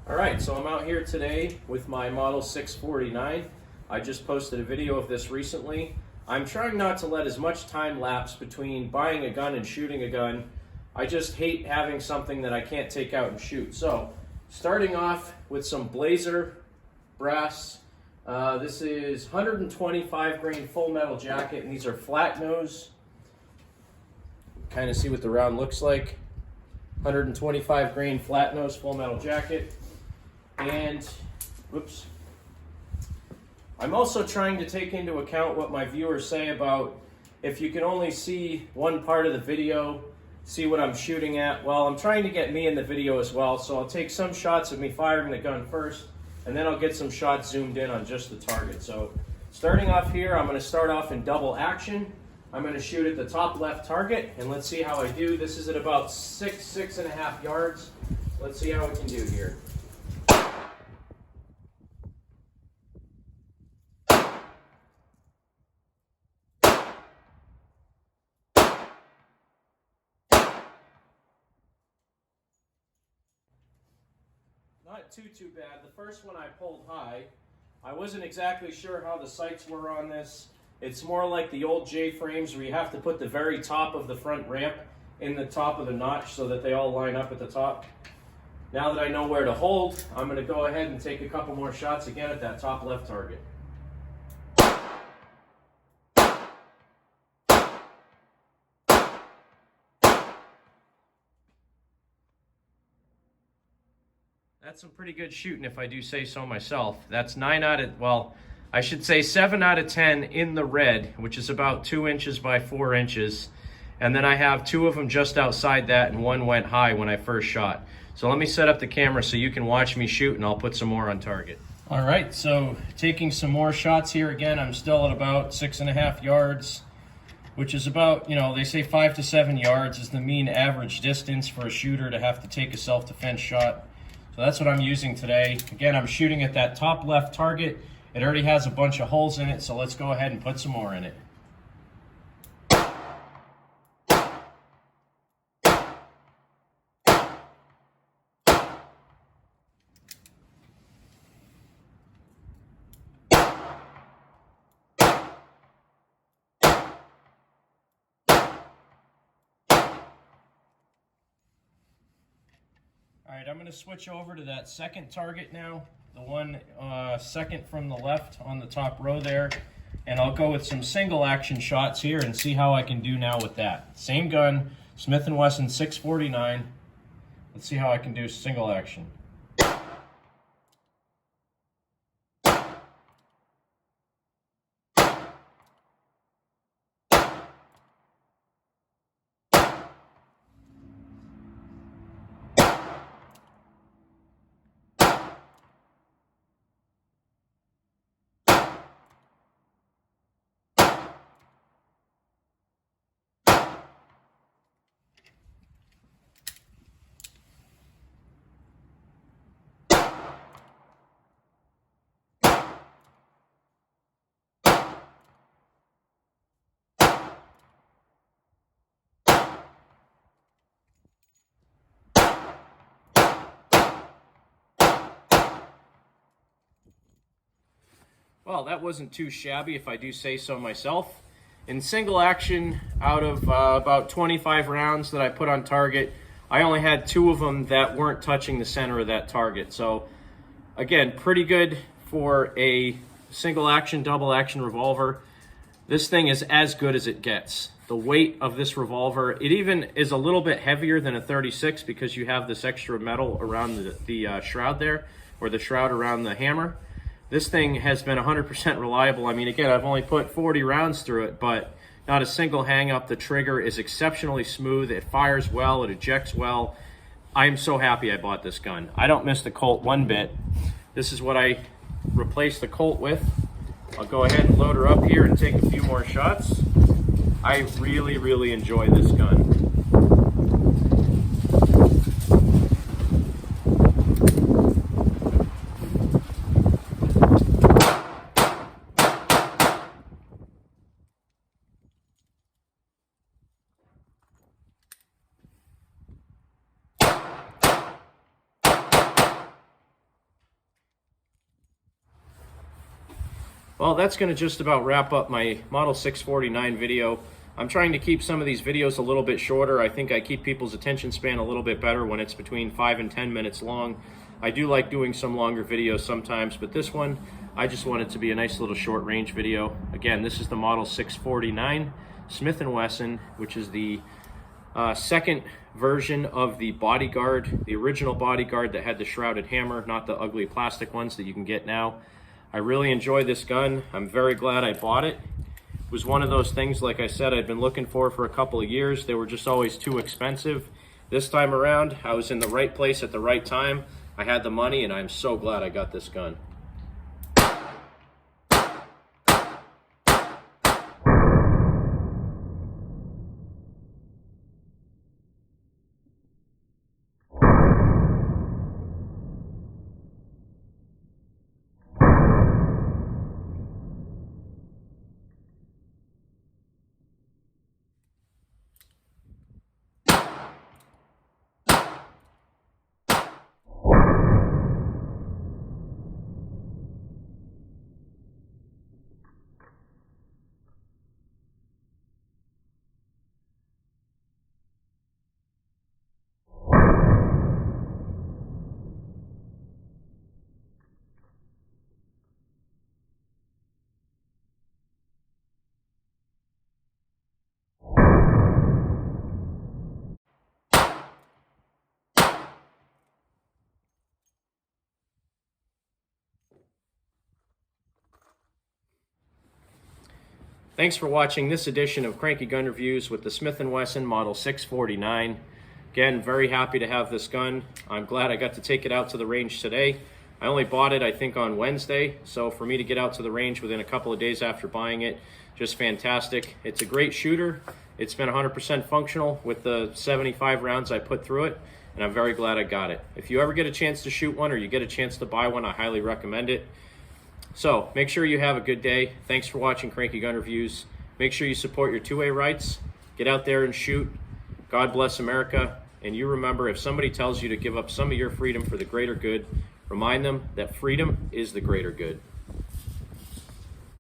Alright, so I'm out here today with my Model 649. I just posted a video of this recently. I'm trying not to let as much time lapse between buying a gun and shooting a gun. I just hate having something that I can't take out and shoot. So, starting off with some Blazer brass. This is 125 grain full metal jacket, and these are flat nose. Kind of see what the round looks like. 125 grain flat nose full metal jacket. And, whoops. I'm also trying to take into account what my viewers say about if you can only see one part of the video, see what I'm shooting at. Well, I'm trying to get me in the video as well, so I'll take some shots of me firing the gun first, and then I'll get some shots zoomed in on just the target. So, starting off here, I'm going to start off in double action. I'm going to shoot at the top left target, and let's see how I do. This is at about 6.5 yards. Let's see how we can do here. Not too bad. The first one I pulled high. I wasn't exactly sure how the sights were on this. It's more like the old J-frames where you have to put the very top of the front ramp in the top of the notch so that they all line up at the top. Now that I know where to hold, I'm going to go ahead and take a couple more shots again at that top left target. That's some pretty good shooting if I do say so myself. That's 7 out of 10 in the red, which is about 2 inches by 4 inches. And then I have 2 of them just outside that, and 1 went high when I first shot. So let me set up the camera so you can watch me shoot, and I'll put some more on target. All right, so taking some more shots here again. I'm still at about 6.5 yards, which is about, they say 5 to 7 yards is the mean average distance for a shooter to have to take a self-defense shot. So that's what I'm using today. Again, I'm shooting at that top left target. It already has a bunch of holes in it, so let's go ahead and put some more in it. All right, I'm going to switch over to that second target now, the one second from the left on the top row there, and I'll go with some single action shots here and see how I can do now with that. Same gun, Smith & Wesson 649. Let's see how I can do single action. Well, that wasn't too shabby if I do say so myself. In single action, out of about 25 rounds that I put on target, I only had 2 of them that weren't touching the center of that target. So, again, pretty good for a single action, double action revolver. This thing is as good as it gets. The weight of this revolver, it even is a little bit heavier than a 36 because you have this extra metal around the shroud there, or the shroud around the hammer. This thing has been 100% reliable. I mean, again, I've only put 40 rounds through it, but not a single hang up. The trigger is exceptionally smooth. It fires well. It ejects well. I'm so happy I bought this gun. I don't miss the Colt one bit. This is what I replaced the Colt with. I'll go ahead and load her up here and take a few more shots. I really, really enjoy this gun. Well, that's going to just about wrap up my Model 649 video. I'm trying to keep some of these videos a little bit shorter. I think I keep people's attention span a little bit better when it's between 5 and 10 minutes long. I do like doing some longer videos sometimes, but this one, I just want it to be a nice little short range video. Again, this is the Model 649 Smith & Wesson, which is the second version of the Bodyguard, the original Bodyguard that had the shrouded hammer, not the ugly plastic ones that you can get now. I really enjoy this gun. I'm very glad I bought it. It was one of those things, like I said, I'd been looking for a couple of years. They were just always too expensive. This time around, I was in the right place at the right time. I had the money, and I'm so glad I got this gun. Thanks for watching this edition of Cranky Gun Reviews with the Smith & Wesson Model 649. Again, very happy to have this gun. I'm glad I got to take it out to the range today. I only bought it, I think, on Wednesday, so for me to get out to the range within a couple of days after buying it, just fantastic. It's a great shooter. It's been 100% functional with the 75 rounds I put through it, and I'm very glad I got it. If you ever get a chance to shoot one or you get a chance to buy one, I highly recommend it. So make sure you have a good day. Thanks for watching Cranky Gun Reviews. Make sure you support your 2A rights. Get out there and shoot. God bless America. And you remember, if somebody tells you to give up some of your freedom for the greater good, remind them that freedom is the greater good.